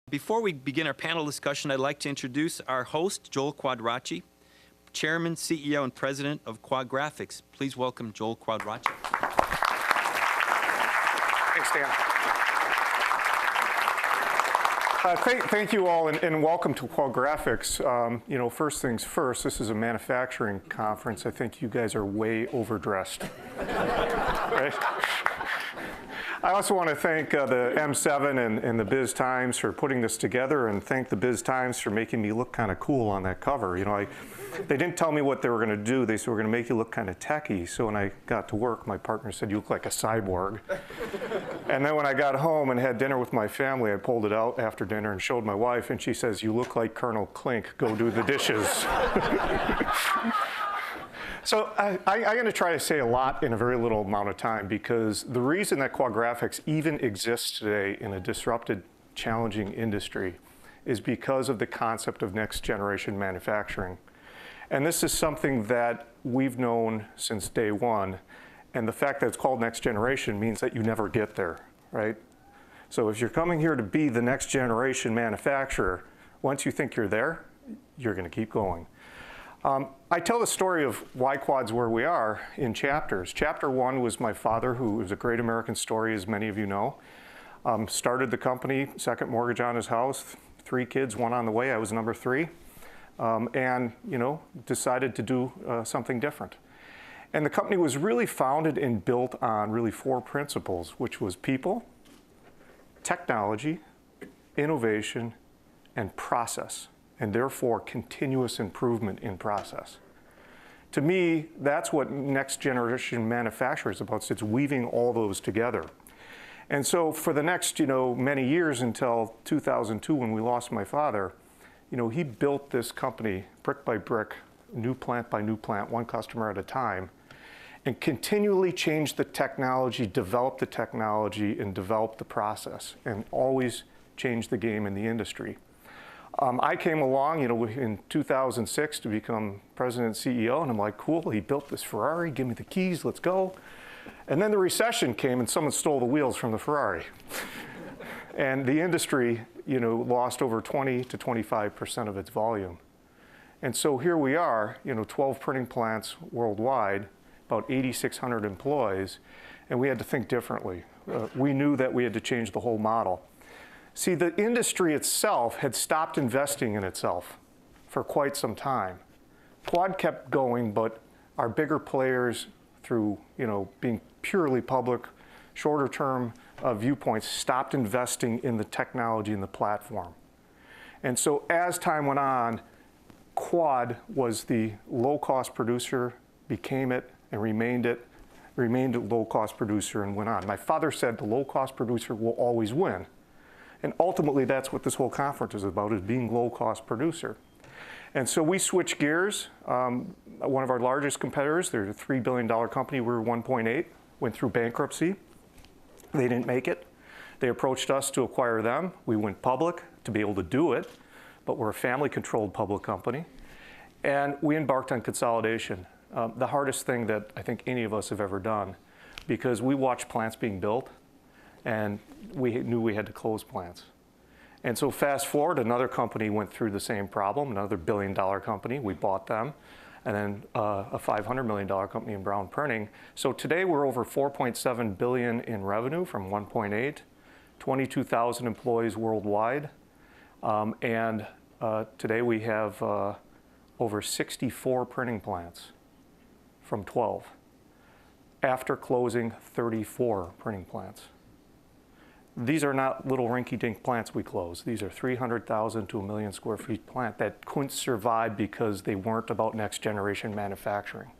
Before we begin our panel discussion, I'd like to introduce our host, Joel Quadracci, Chairman, CEO, and President of Quadracci. Please welcome Joel Quadracci. Thanks, Dan. Thank you all, and welcome to Quadracci. First things first, this is a manufacturing conference. I think you guys are way overdressed. Right? I also want to thank the M7 and the BizTimes for putting this together, and thank the BizTimes for making me look kind of cool on that cover. They didn't tell me what they were going to do. They said, we're going to make you look kind of techie. So when I got to work, my partner said, you look like a cyborg. And then when I got home and had dinner with my family, I pulled it out after dinner and showed my wife, and she says, you look like Colonel Klink. Go do the dishes. So I'm going to try to say a lot in a very little amount of time, because the reason that Quadracci even exists today in a disrupted, challenging industry is because of the concept of next generation manufacturing. And this is something that we've known since day one. And the fact that it's called next generation means that you never get there, right? So if you're coming here to be the next generation manufacturer, once you think you're there, you're going to keep going. I tell the story of why Quad's where we are in chapters. Chapter 1 was my father, who was a great American story, as many of you know. Started the company, second mortgage on his house, 3 kids, 1 on the way. I was number 3. And decided to do something different. And the company was really founded and built on really 4 principles, which was people, technology, innovation, and process, and therefore continuous improvement in process. To me, that's what next generation manufacturing is about. It's weaving all those together. And so for the next many years until 2002, when we lost my father, he built this company brick by brick, new plant by new plant, one customer at a time, and continually changed the technology, developed the technology, and developed the process, and always changed the game in the industry. I came along, in 2006 to become president and CEO, and I'm like, cool, he built this Ferrari, give me the keys, let's go. And then the recession came and someone stole the wheels from the Ferrari. And the industry, lost over 20 to 25% of its volume. And so here we are, 12 printing plants worldwide, about 8,600 employees, and we had to think differently. We knew that we had to change the whole model. See, the industry itself had stopped investing in itself for quite some time. Quad kept going, but our bigger players, through being purely public, shorter term viewpoints, stopped investing in the technology and the platform. And so as time went on, Quad was the low-cost producer, became it, and remained a low-cost producer and went on. My father said the low-cost producer will always win. And ultimately, that's what this whole conference is about, is being low-cost producer. And so we switched gears. One of our largest competitors, they're a $3 billion company, we were 1.8, went through bankruptcy. They didn't make it. They approached us to acquire them. We went public to be able to do it, but we're a family-controlled public company. And we embarked on consolidation, the hardest thing that I think any of us have ever done, because we watched plants being built, and we knew we had to close plants. And so fast forward, another company went through the same problem, another $1 billion company. We bought them. And then a $500 million company in Brown Printing. So today we're over $4.7 billion in revenue from 1.8, 22,000 employees worldwide. And today we have over 64 printing plants from 12, after closing 34 printing plants. These are not little rinky-dink plants we closed. These are 300,000 to 1 million square feet plant that couldn't survive because they weren't about next generation manufacturing.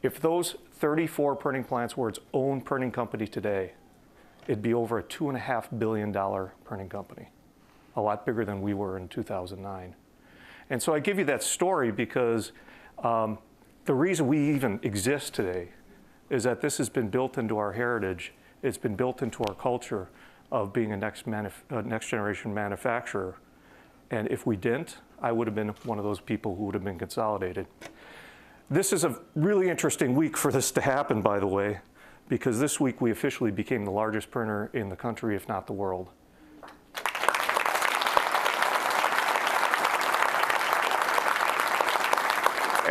If those 34 printing plants were its own printing company today, it'd be over a $2.5 billion printing company, a lot bigger than we were in 2009. And so I give you that story because the reason we even exist today is that this has been built into our heritage. It's been built into our culture of being a next generation manufacturer. And if we didn't, I would have been one of those people who would have been consolidated. This is a really interesting week for this to happen, by the way, because this week we officially became the largest printer in the country, if not the world.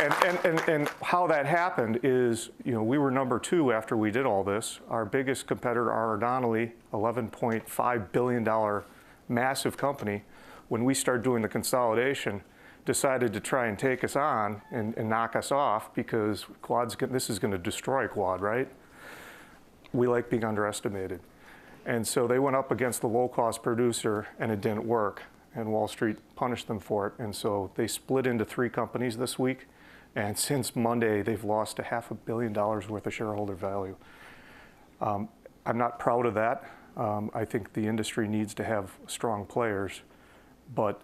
And how that happened is, we were number 2 after we did all this. Our biggest competitor, R. Donnelley, $11.5 billion massive company, when we started doing the consolidation, decided to try and take us on and knock us off because this is going to destroy Quad, right? We like being underestimated. And so they went up against the low-cost producer, and it didn't work. And Wall Street punished them for it. And so they split into 3 companies this week. And since Monday, they've lost $500 million worth of shareholder value. I'm not proud of that. I think the industry needs to have strong players. But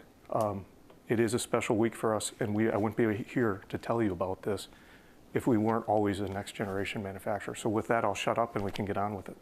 it is a special week for us, and I wouldn't be here to tell you about this if we weren't always a next generation manufacturer. So with that, I'll shut up and we can get on with it.